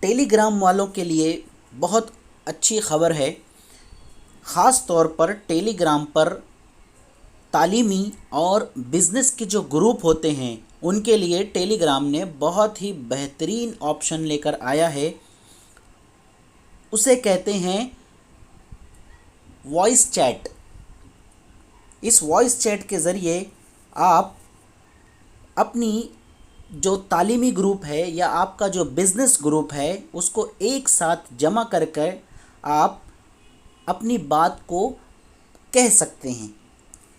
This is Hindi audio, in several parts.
टेलीग्राम वालों के लिए बहुत अच्छी खबर है। ख़ास तौर पर टेलीग्राम पर तालीमी और बिज़नेस के जो ग्रुप होते हैं उनके लिए टेलीग्राम ने बहुत ही बेहतरीन ऑप्शन लेकर आया है। उसे कहते हैं वॉइस चैट। इस वॉइस चैट के ज़रिए आप अपनी जो तालीमी ग्रुप है या आपका जो बिज़नेस ग्रुप है उसको एक साथ जमा कर कर आप अपनी बात को कह सकते हैं।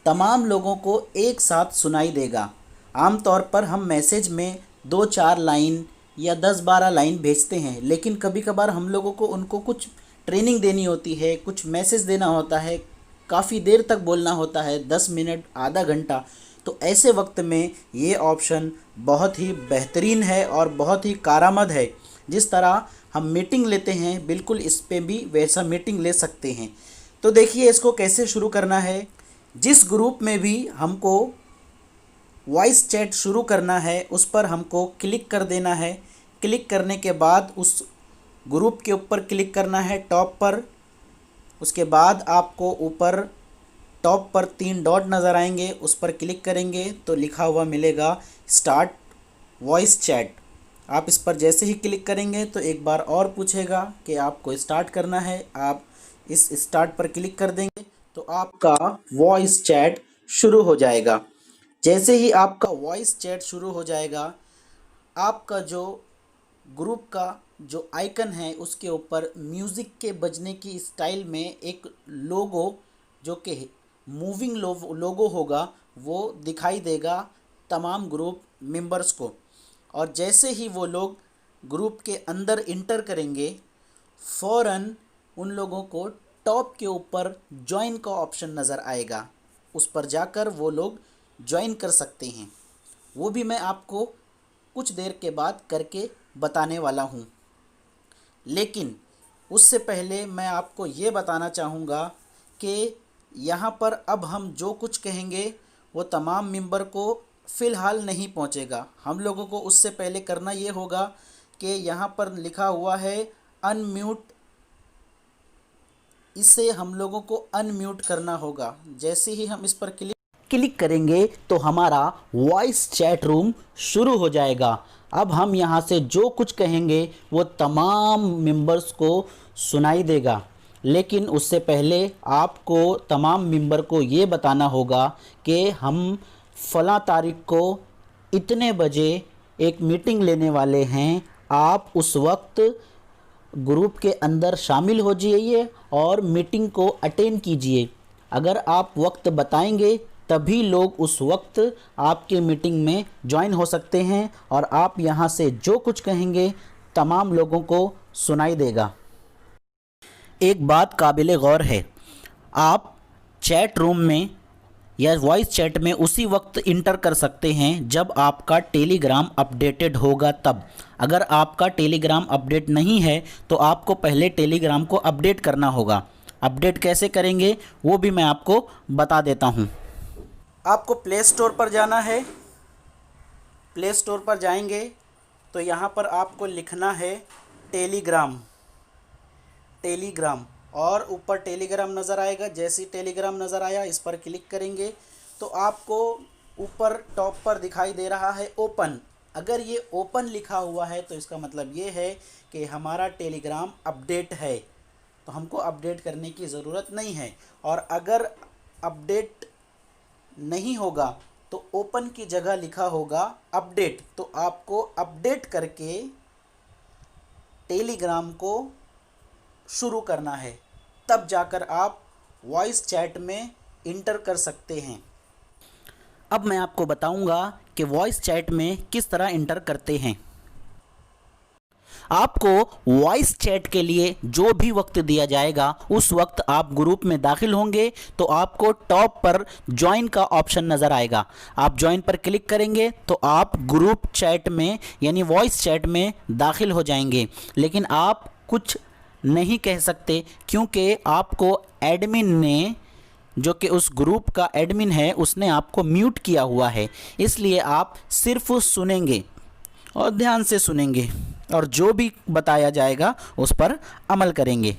तमाम लोगों को एक साथ सुनाई देगा। आम तौर पर हम मैसेज में 2-4 लाइन या 10-12 लाइन भेजते हैं, लेकिन कभी कभार हम लोगों को उनको कुछ ट्रेनिंग देनी होती है, कुछ मैसेज देना होता है, काफ़ी देर तक बोलना होता है, 10 मिनट, आधा घंटा। तो ऐसे वक्त में ये ऑप्शन बहुत ही बेहतरीन है और बहुत ही कारआमद है। जिस तरह हम मीटिंग लेते हैं बिल्कुल इस पे भी वैसा मीटिंग ले सकते हैं। तो देखिए इसको कैसे शुरू करना है। जिस ग्रुप में भी हमको वॉइस चैट शुरू करना है उस पर हमको क्लिक कर देना है। क्लिक करने के बाद उस ग्रुप के ऊपर क्लिक करना है टॉप पर। उसके बाद आपको ऊपर टॉप पर 3 डॉट नज़र आएंगे, उस पर क्लिक करेंगे तो लिखा हुआ मिलेगा स्टार्ट वॉइस चैट। आप इस पर जैसे ही क्लिक करेंगे तो एक बार और पूछेगा कि आपको स्टार्ट करना है। आप इस स्टार्ट पर क्लिक कर देंगे तो आपका वॉइस चैट शुरू हो जाएगा। जैसे ही आपका वॉइस चैट शुरू हो जाएगा, आपका जो ग्रुप का जो आइकन है उसके ऊपर म्यूज़िक के बजने की स्टाइल में एक लोगो, जो कि मूविंग लोगो होगा, वो दिखाई देगा तमाम ग्रुप मेंबर्स को। और जैसे ही वो लोग ग्रुप के अंदर इंटर करेंगे, फ़ौरन उन लोगों को टॉप के ऊपर ज्वाइन का ऑप्शन नज़र आएगा। उस पर जाकर वो लोग ज्वाइन कर सकते हैं। वो भी मैं आपको कुछ देर के बाद करके बताने वाला हूँ। लेकिन उससे पहले मैं आपको ये बताना चाहूँगा कि यहाँ पर अब हम जो कुछ कहेंगे वो तमाम मेंबर को फ़िलहाल नहीं पहुँचेगा। हम लोगों को उससे पहले करना ये होगा कि यहाँ पर लिखा हुआ है अनम्यूट, इसे हम लोगों को अनम्यूट करना होगा। जैसे ही हम इस पर क्लिक करेंगे तो हमारा वॉइस चैट रूम शुरू हो जाएगा। अब हम यहाँ से जो कुछ कहेंगे वो तमाम मेंबर्स को सुनाई देगा। लेकिन उससे पहले आपको तमाम मेंबर को ये बताना होगा कि हम फ़लाँ तारीख को इतने बजे एक मीटिंग लेने वाले हैं। आप उस वक्त ग्रुप के अंदर शामिल हो जाइए और मीटिंग को अटेंड कीजिए। अगर आप वक्त बताएंगे तभी लोग उस वक्त आपके मीटिंग में ज्वाइन हो सकते हैं और आप यहाँ से जो कुछ कहेंगे तमाम लोगों को सुनाई देगा। एक बात काबिले गौर है, आप चैट रूम में या वॉइस चैट में उसी वक्त इंटर कर सकते हैं जब आपका टेलीग्राम अपडेटेड होगा तब। अगर आपका टेलीग्राम अपडेट नहीं है तो आपको पहले टेलीग्राम को अपडेट करना होगा। अपडेट कैसे करेंगे वो भी मैं आपको बता देता हूँ। आपको प्ले स्टोर पर जाना है। प्ले स्टोर पर जाएंगे तो यहाँ पर आपको लिखना है टेलीग्राम और ऊपर टेलीग्राम नज़र आएगा। जैसे ही टेलीग्राम नज़र आया इस पर क्लिक करेंगे तो आपको ऊपर टॉप पर दिखाई दे रहा है ओपन। अगर ये ओपन लिखा हुआ है तो इसका मतलब ये है कि हमारा टेलीग्राम अपडेट है, तो हमको अपडेट करने की ज़रूरत नहीं है। और अगर अपडेट नहीं होगा तो ओपन की जगह लिखा होगा अपडेट, तो आपको अपडेट करके टेलीग्राम को शुरू करना है, तब जाकर आप वॉइस चैट में इंटर कर सकते हैं। अब मैं आपको बताऊंगा कि वॉइस चैट में किस तरह इंटर करते हैं। आपको वॉइस चैट के लिए जो भी वक्त दिया जाएगा उस वक्त आप ग्रुप में दाखिल होंगे तो आपको टॉप पर ज्वाइन का ऑप्शन नज़र आएगा। आप ज्वाइन पर क्लिक करेंगे तो आप ग्रुप चैट में यानी वॉइस चैट में दाखिल हो जाएंगे। लेकिन आप कुछ नहीं कह सकते क्योंकि आपको एडमिन ने, जो कि उस ग्रुप का एडमिन है, उसने आपको म्यूट किया हुआ है। इसलिए आप सिर्फ सुनेंगे और ध्यान से सुनेंगे। और जो भी बताया जाएगा उस पर अमल करेंगे।